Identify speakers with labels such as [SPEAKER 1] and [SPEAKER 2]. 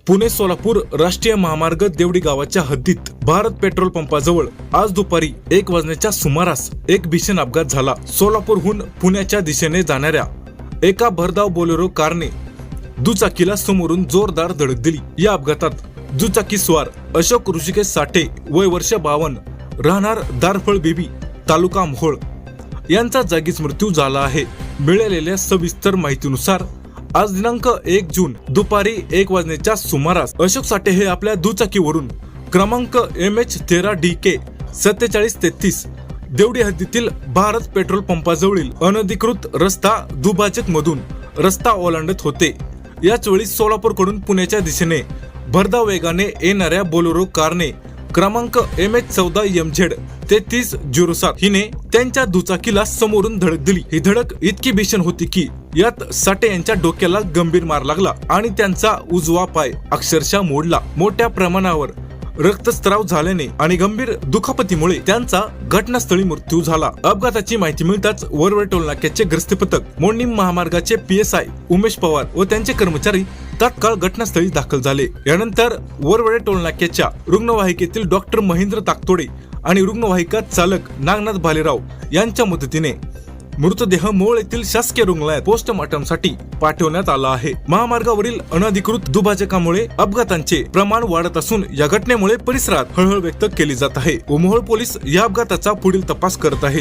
[SPEAKER 1] पुणे सोलापूर राष्ट्रीय महामार्ग देवडी गावाच्या हद्दीत भारत पेट्रोल पंपाजवळ आज दुपारी 1 वाजण्याच्या सुमारास एक भीषण अपघात झाला। सोलापूरहून पुण्याच्या दिशेने जाणाऱ्या एका भरधाव बोलेरो कारने दुचाकीला समोरून जोरदार धडक दिली। या अपघातात दुचाकी स्वार अशोक ऋषिकेश साठे वय वर्ष 52 राहणार दारफळ बेबी तालुका मोहोळ यांचा जागीच मृत्यू झाला आहे। मिळालेल्या सविस्तर माहितीनुसार आज दिनांक 1 जून दुपारी 1 वाजण्याच्या सुमारास अशोक साठे हे आपल्या दुचाकीवरून क्रमांक MH13DK 4733 देवडी हद्दीतील भारत पेट्रोल पंपाजवळील अनधिकृत रस्ता दुभाजक मधून रस्ता ओलांडत होते। याच वेळी सोलापूरकडून पुण्याच्या दिशेने भरधाव वेगाने येणाऱ्या बोलेरो कारने क्रमांक MH14MZ 3307 हिने त्यांच्या दुचाकीला समोरून धडक दिली। ही धडक इतकी भीषण होती की यात साठे यांच्या डोक्याला गंभीर मार लागला आणि त्यांचा उजवा पाय अक्षरशः मोडला। मोठ्या प्रमाणावर रक्तस्राव झाल्याने आणि गंभीर दुखापतीमुळे त्यांचा घटनास्थळी मृत्यू झाला। अपघाताची माहिती मिळताच वरवडे टोलनाक्याचे गस्ती पथक मोडणीम महामार्गाचे PSI उमेश पवार व त्यांचे कर्मचारी तात्काळ घटनास्थळी दाखल झाले। यानंतर वरवडे टोलनाक्याच्या रुग्णवाहिकेतील डॉक्टर महेंद्र ताकतोडे आणि रुग्णवाहिका चालक नागनाथ भालेराव यांच्या मदतीने मृतदेह मोहोळ येथील शासकीय रुग्णालयात पोस्टमॉर्टमसाठी पाठवण्यात आला आहे। महामार्गावरील अनधिकृत दुभाजकामुळे अपघातांचे प्रमाण वाढत असून या घटनेमुळे परिसरात हळहळ व्यक्त केली जात आहे व मोहोळ पोलीस या अपघाताचा पुढील तपास करत आहेत।